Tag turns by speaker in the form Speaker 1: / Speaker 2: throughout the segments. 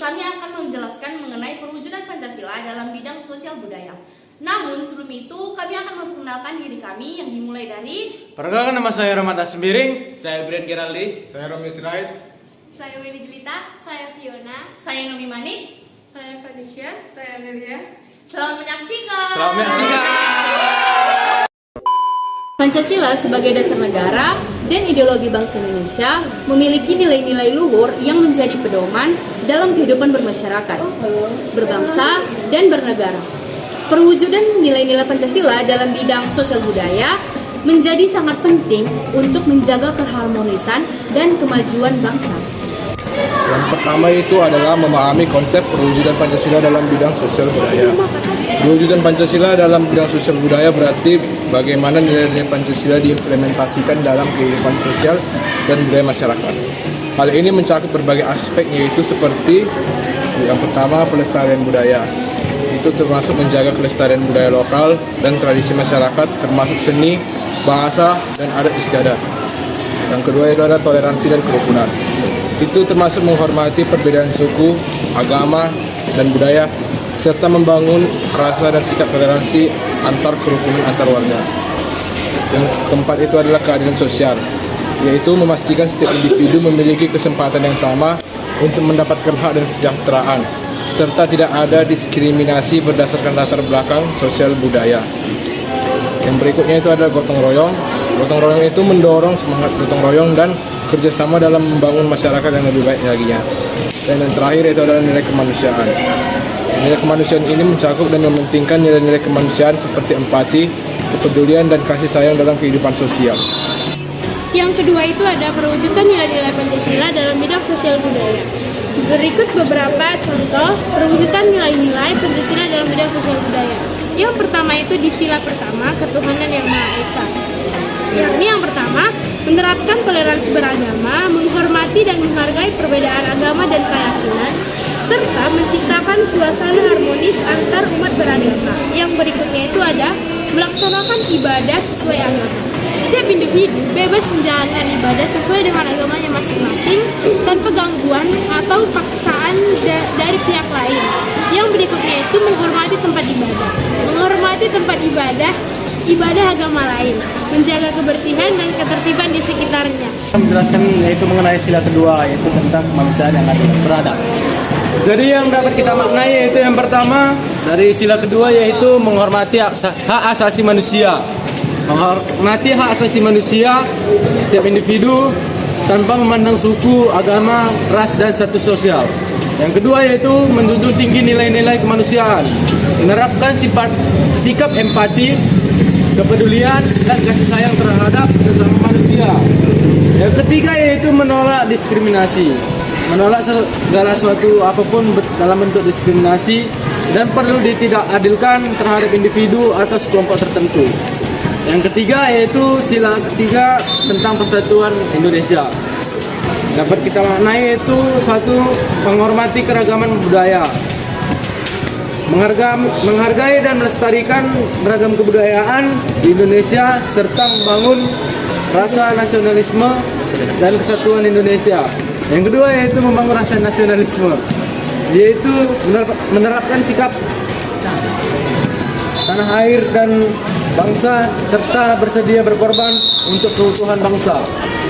Speaker 1: kami akan menjelaskan mengenai perwujudan Pancasila dalam bidang sosial budaya. Namun sebelum itu kami akan memperkenalkan diri kami yang dimulai dari
Speaker 2: Perkenalkan, nama saya Rahmat Asmiring.
Speaker 3: Saya Brian Geraldi.
Speaker 4: Saya Romi Sirait.
Speaker 5: Saya Willy Jelita. Saya Fiona.
Speaker 1: saya Nomi Manik.
Speaker 5: Saya Felicia. Saya Amelia.
Speaker 1: Selamat menyaksikan.
Speaker 2: Selamat menyaksikan.
Speaker 1: Pancasila sebagai dasar negara dan ideologi bangsa Indonesia memiliki nilai-nilai luhur yang menjadi pedoman dalam kehidupan bermasyarakat, berbangsa, dan bernegara. Perwujudan nilai-nilai Pancasila dalam bidang sosial budaya menjadi sangat penting untuk menjaga keharmonisan dan kemajuan bangsa.
Speaker 4: Yang pertama itu adalah memahami konsep perwujudan Pancasila dalam bidang sosial budaya. Perwujudan Pancasila dalam bidang sosial budaya berarti bagaimana nilai-nilai Pancasila diimplementasikan dalam kehidupan sosial dan budaya masyarakat. Hal ini mencakup berbagai aspek, yaitu seperti yang pertama, pelestarian budaya. Itu termasuk menjaga kelestarian budaya lokal dan tradisi masyarakat, termasuk seni, bahasa, dan adat istiadat. Yang kedua itu ada toleransi dan kerukunan. Itu termasuk menghormati perbedaan suku, agama, dan budaya, serta membangun rasa dan sikap toleransi antar kerukunan antar warga. Yang keempat itu adalah keadilan sosial, yaitu memastikan setiap individu memiliki kesempatan yang sama untuk mendapatkan hak dan kesejahteraan, serta tidak ada diskriminasi berdasarkan latar belakang sosial budaya. Yang berikutnya itu adalah gotong royong. Gotong royong itu mendorong semangat gotong royong dan kerjasama dalam membangun masyarakat yang lebih baik laginya. Dan yang terakhir itu adalah nilai kemanusiaan. Nilai kemanusiaan ini mencakup dan mementingkan nilai-nilai kemanusiaan seperti empati, kepedulian, dan kasih sayang dalam kehidupan sosial.
Speaker 5: Yang kedua itu ada perwujudan nilai-nilai Pancasila dalam bidang sosial budaya. Berikut beberapa contoh perwujudan nilai-nilai Pancasila dalam bidang sosial budaya. Yang pertama itu di sila pertama, ketuhanan yang Maha Esa. Yang pertama, menerapkan toleransi beragama, menghormati dan menghargai perbedaan agama dan keyakinan, serta menciptakan suasana harmonis antar umat beragama. Yang berikutnya itu ada melaksanakan ibadah sesuai agama. Setiap individu bebas menjalankan ibadah sesuai dengan agamanya masing-masing tanpa gangguan atau paksaan dari pihak lain. Yang berikutnya itu menghormati tempat ibadah. Menghormati tempat ibadah agama lain, menjaga kebersihan dan ketertiban di sekitarnya.
Speaker 3: Menjelaskan yaitu mengenai sila kedua, yaitu tentang kemanusiaan yang adil beradab.
Speaker 2: Jadi yang dapat kita maknai yaitu yang pertama dari sila kedua, yaitu menghormati hak asasi manusia. Menghormati hak asasi manusia setiap individu tanpa memandang suku, agama, ras, dan status sosial. Yang kedua yaitu menjunjung tinggi nilai-nilai kemanusiaan, menerapkan sikap empati, kepedulian, dan kasih sayang terhadap sesama manusia. Yang ketiga yaitu menolak diskriminasi, menolak segala sesuatu apapun dalam bentuk diskriminasi dan perlu ditidakadilkan terhadap individu atau kelompok tertentu. Yang ketiga yaitu sila ketiga tentang persatuan Indonesia. Dapat kita maknai yaitu satu, menghormati keragaman budaya, menghargai dan melestarikan beragam kebudayaan di Indonesia, serta membangun rasa nasionalisme dan kesatuan Indonesia. Yang kedua yaitu membangun rasa nasionalisme, yaitu menerapkan sikap tanah air dan bangsa, serta bersedia berkorban untuk keutuhan bangsa.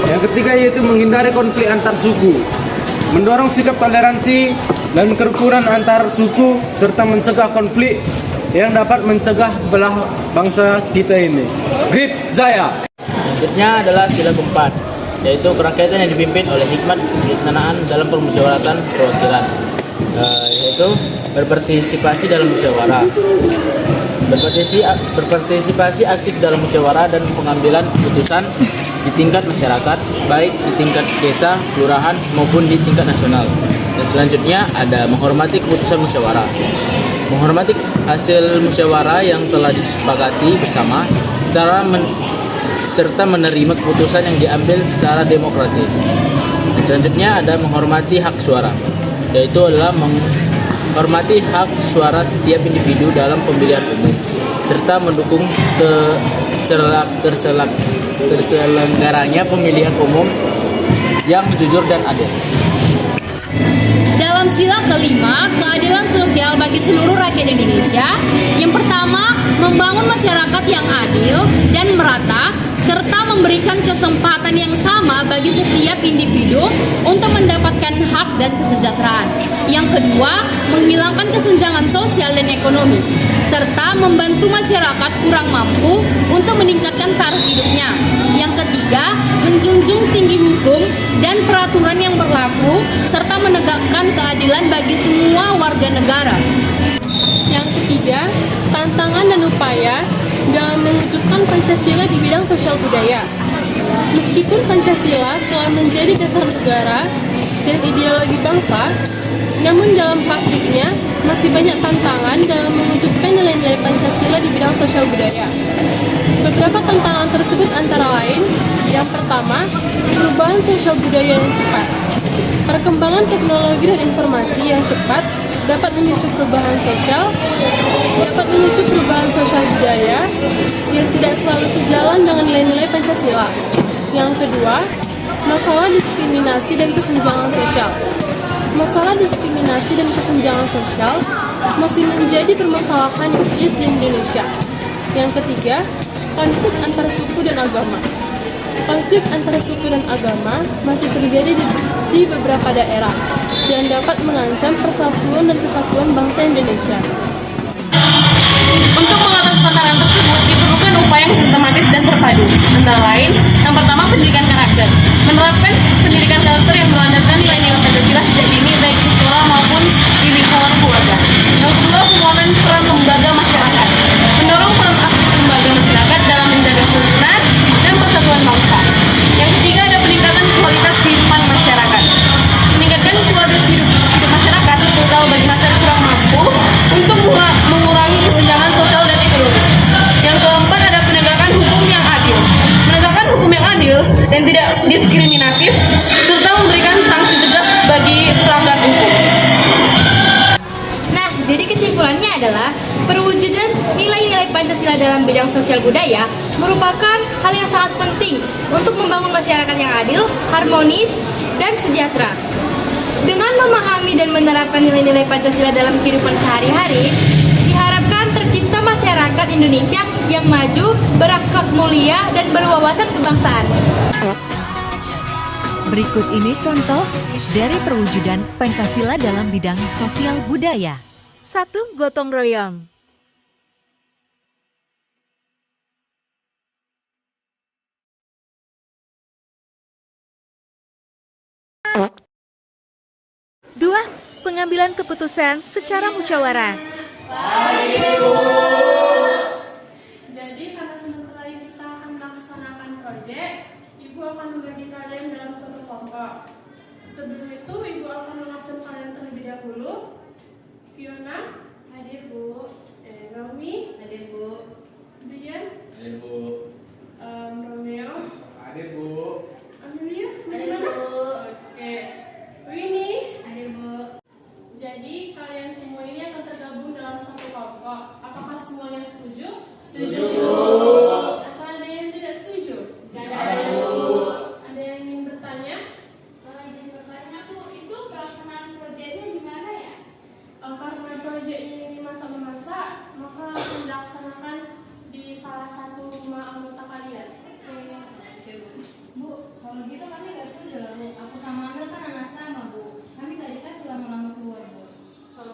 Speaker 2: Yang ketiga yaitu menghindari konflik antar suku, mendorong sikap toleransi dan kerukunan antar suku, serta mencegah konflik yang dapat mencegah belah bangsa kita ini. Grip Jaya.
Speaker 3: Selanjutnya adalah sila keempat, yaitu kerakyatan yang dipimpin oleh hikmat kebijaksanaan dalam permusyawaratan perwakilan, yaitu berpartisipasi dalam musyawarah, berpartisipasi aktif dalam musyawarah dan pengambilan keputusan di tingkat masyarakat, baik di tingkat desa, kelurahan, maupun di tingkat nasional. Dan selanjutnya ada menghormati keputusan musyawarah, menghormati hasil musyawarah yang telah disepakati bersama serta menerima keputusan yang diambil secara demokratis. Dan selanjutnya ada menghormati hak suara, yaitu adalah menghormati hak suara setiap individu dalam pemilihan umum, serta mendukung terselenggaranya pemilihan umum yang jujur dan adil.
Speaker 1: dalam sila kelima keadilan sosial bagi seluruh rakyat Indonesia. Yang pertama, membangun masyarakat yang adil dan merata serta memberikan kesempatan yang sama bagi setiap individu untuk mendapatkan hak dan kesejahteraan. Yang kedua, menghilangkan kesenjangan sosial dan ekonomi serta membantu masyarakat kurang mampu untuk meningkatkan taraf hidupnya. Yang ketiga, menjunjung tinggi hukum dan peraturan yang berlaku serta menegakkan keadilan bagi semua warga negara.
Speaker 5: Yang ketiga, tantangan dan upaya dalam mewujudkan Pancasila di bidang sosial budaya. Meskipun Pancasila telah menjadi dasar negara dan ideologi bangsa, namun dalam praktiknya masih banyak tantangan dalam mewujudkan nilai-nilai Pancasila di bidang sosial budaya. Beberapa tantangan tersebut antara lain, yang pertama, perubahan sosial budaya yang cepat. Perkembangan teknologi dan informasi yang cepat dapat memicu perubahan sosial budaya yang tidak selalu sejalan dengan nilai-nilai Pancasila. Yang kedua, masalah diskriminasi dan kesenjangan sosial. Masalah diskriminasi dan kesenjangan sosial masih menjadi permasalahan serius di Indonesia. Yang ketiga, konflik antara suku dan agama. Konflik antara suku dan agama masih terjadi di beberapa daerah yang dapat mengancam persatuan dan kesatuan bangsa Indonesia.
Speaker 6: Untuk mengatasi tantangan tersebut diperlukan upaya yang sistematis dan terpadu. Antara lain, yang pertama pendidikan karakter. Menerapkan pendidikan karakter yang berlandaskan nilai-nilai Pancasila sejak dini baik di sekolah maupun di lingkungan keluarga. Yang kedua, penguatan peran lembaga masyarakat. Mendorong peran aktif lembaga masyarakat dalam menjaga kerukunan dan persatuan bangsa. Yang ketiga, ada peningkatan kualitas kehidupan masyarakat. Meningkatkan kualitas hidup masyarakat, terutama bagi masyarakat kurang mampu, untuk mengurangi kesenjangan sosial dan ekonomi. Yang keempat, ada penegakan hukum yang adil. Menegakkan hukum yang adil dan tidak diskriminatif, serta memberikan sanksi tegas bagi pelanggar hukum.
Speaker 1: Nah, jadi kesimpulannya adalah perwujudan nilai-nilai Pancasila dalam bidang sosial budaya merupakan hal yang sangat penting untuk membangun masyarakat yang adil, harmonis, dan sejahtera. Dengan memahami dan menerapkan nilai-nilai Pancasila dalam kehidupan sehari-hari, diharapkan tercipta masyarakat Indonesia yang maju, berakhlak mulia, dan berwawasan kebangsaan.
Speaker 7: Berikut ini contoh dari perwujudan Pancasila dalam bidang sosial budaya. 1. Gotong royong. Dua, pengambilan keputusan secara musyawarah.
Speaker 5: Jadi karena sebentar lagi kita akan melaksanakan proyek, Ibu akan membagi kalian dalam suatu kelompok. Sebelum itu, Ibu akan mengabsen kalian terlebih dahulu. Fiona, hadir Bu. Naomi,
Speaker 1: Hadir, Bu.
Speaker 5: Brian,
Speaker 3: Hadir Bu.
Speaker 5: Romeo,
Speaker 4: Hadir Bu.
Speaker 5: Amelia,
Speaker 1: Hadir, Bu.
Speaker 5: Oke. Winnie.
Speaker 1: Hadir, Bu.
Speaker 5: Jadi kalian semua ini akan tergabung dalam satu kelompok. Apakah semuanya setuju?
Speaker 1: Setuju.
Speaker 5: Atau ada yang tidak setuju?
Speaker 1: Gak ada, Bu.
Speaker 5: Ada yang ingin bertanya?
Speaker 8: Izin bertanya Bu, itu pelaksanaan proyeknya gimana ya?
Speaker 5: Karena proyek ini masa memasak, maka akan dilaksanakan di salah satu rumah anggota kalian.
Speaker 1: Oke, Bu. Bu, kalau gitu kami gak setuju lah, Bu. Aku sama Amel kan anak sama, Bu. Kami gak dikasih lama-lama keluar, Bu.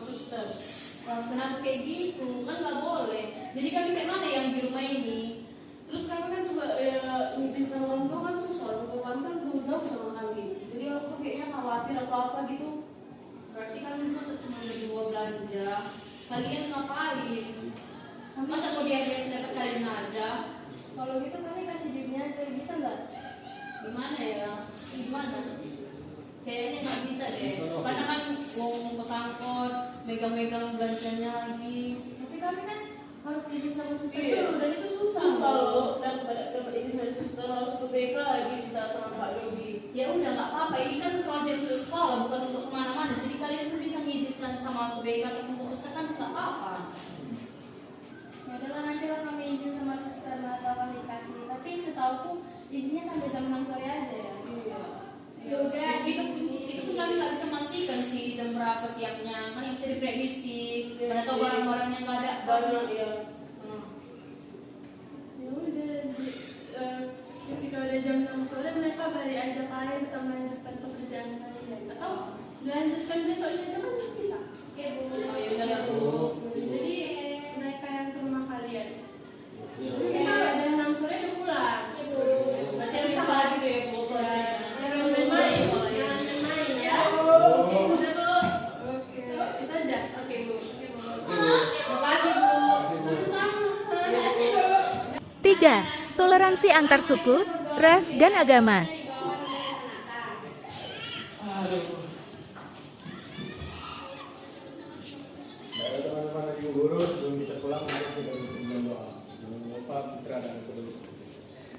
Speaker 5: Suster.
Speaker 1: Kenapa kayak gitu? Kan gak boleh. Jadi kami kayak mana yang di rumah ini?
Speaker 5: Terus kami kan juga izin sama orang tua kan susah, orang tua kami kan jauh sama kami. Jadi aku kayaknya khawatir atau apa gitu.
Speaker 1: Berarti kami masa cuma berdua belanja. Kalian ngapain? Masa mau diambil dapat kalian aja?
Speaker 5: Kalau gitu kami kasih duitnya aja, bisa nggak?
Speaker 1: Gimana ya? Gimana? Kayaknya nggak bisa deh. Karena kan ngomong kesangkut, megang-megang belanjanya lagi.
Speaker 5: Tapi kami kan harus izin sama suster
Speaker 8: Iya.
Speaker 5: dulu dan itu susah loh. Dapat izin dari suster harus ke BK lagi kita sama Pak Yogi.
Speaker 1: Ya udah nggak apa-apa. Ini kan proyek untuk sekolah, bukan untuk kemana-mana. Jadi kalian pun bisa mengizinkan sama BK ataupun suster kan nggak apa-apa.
Speaker 8: Ya udahlah, nanti lah kami izin sama suster atau kami kasih. Tapi setahuku izinnya sampai jam 6 sore aja ya.
Speaker 5: Iya.
Speaker 8: Ya udah,
Speaker 1: Itu itu kan kami nggak bisa memastikan sih jam berapa siapnya, kan yang bisa diprediksi. Mana tahu barang-barang yang nggak ada banyak ya.
Speaker 5: Ya udah, ketika udah jam 6 sore mereka balik aja kalian tetap melanjutkan pekerjaan kalian. Atau dilanjutkan besoknya aja kan bisa.
Speaker 1: Oh ya udah Bu.
Speaker 5: Jadi mereka yang ke rumah kalian. Kita jam 6 sore udah pulang.
Speaker 1: Berarti harus sabar lagi tuh ya Bu.
Speaker 5: Jangan main-main, jangan main ya.
Speaker 1: Oke Bu.
Speaker 5: Oke, itu aja.
Speaker 1: Oke Bu. Terima kasih Bu.
Speaker 5: Sama-sama.
Speaker 7: 3. Toleransi antar suku, ras, dan agama.
Speaker 4: Teman-teman lagi guru, sebelum kita pulang mari kita berdoa doa. Dengan Bapa, Putra dan Roh Kudus.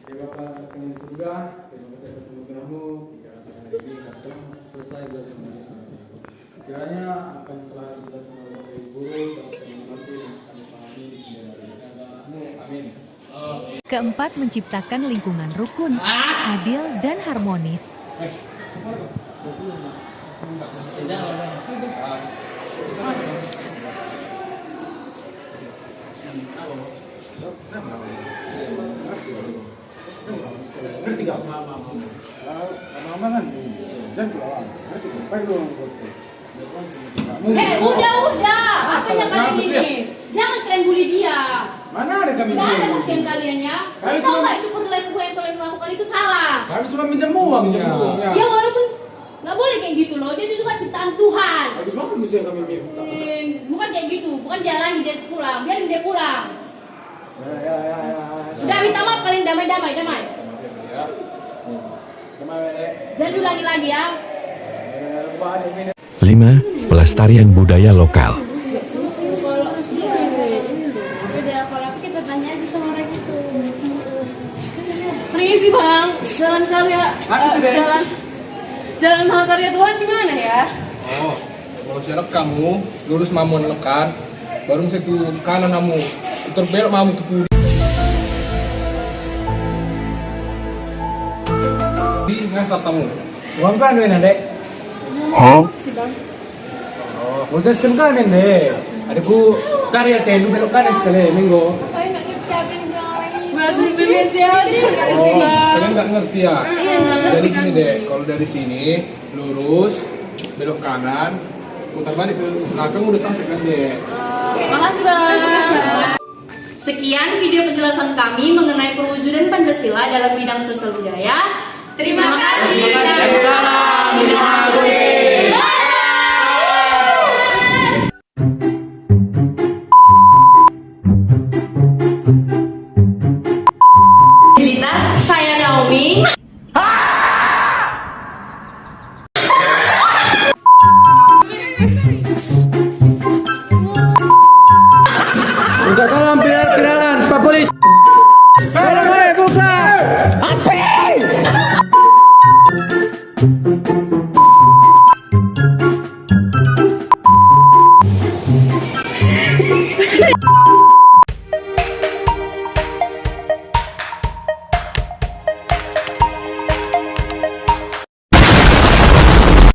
Speaker 4: Ya Bapa, akan di surga, terima kasih atas anugerah-Mu hingga acara ini datang selesai belajar mengajar. Kiranya apa yang telah dijelaskan oleh Bapak Ibu dapat kami mengerti dan kami pahami di dalam amin.
Speaker 7: Keempat, menciptakan lingkungan rukun, adil, dan harmonis.
Speaker 4: Ngerti gak? Lama-lama kan? Jangan pulang. Ngerti gak? Pakai dulu ngoceh.
Speaker 1: Udah. Apa yang kalian ini? Jangan kalian bully dia.
Speaker 4: Mana ada kami
Speaker 1: Nggak ada
Speaker 4: ini?
Speaker 1: kasihan kalian ya.
Speaker 4: Kami
Speaker 1: Kalian tahu
Speaker 4: cuma-
Speaker 1: nggak itu perilaku yang kalian lakukan itu salah.
Speaker 4: Kami cuma minjam uangnya.
Speaker 1: Ya walaupun nggak boleh kayak gitu loh. Dia itu juga ciptaan Tuhan.
Speaker 4: Habis makan tuh yang kami minta.
Speaker 1: Bukan kayak gitu. Bukan dia lagi dia pulang. Biarin dia pulang.
Speaker 4: Ya.
Speaker 1: Sudah minta maaf kalian damai. Jangan ulangi lagi ya.
Speaker 9: 5. Pelestarian budaya lokal.
Speaker 5: Kalau kita tanya aja sama orang itu. Permisi Bang, jalan karya, jalan Mahakarya Tuhan gimana ya?
Speaker 4: Oh, kalau siapa kamu lurus mamun lekan, baru satu kanan kamu, putar belok mamu tuh pudi. Di ngasap kamu.
Speaker 2: Uang kan wen dek.
Speaker 5: Si Bang.
Speaker 2: Oh, mau jelaskan kalian deh. Adikku karya telu belok kanan sekali minggu.
Speaker 5: Saya nggak ngerti apa yang bilang orang ini. Bahasa Indonesia aja nggak sih
Speaker 4: Oh,
Speaker 5: Bang?
Speaker 4: kalian nggak ngerti ya? Jadi gini deh, kalau dari sini lurus, belok kanan, putar balik ke belakang udah sampai kan deh.
Speaker 5: Makasih Bang.
Speaker 1: Sekian video penjelasan kami mengenai perwujudan Pancasila dalam bidang sosial budaya. Terima kasih.
Speaker 2: Salam.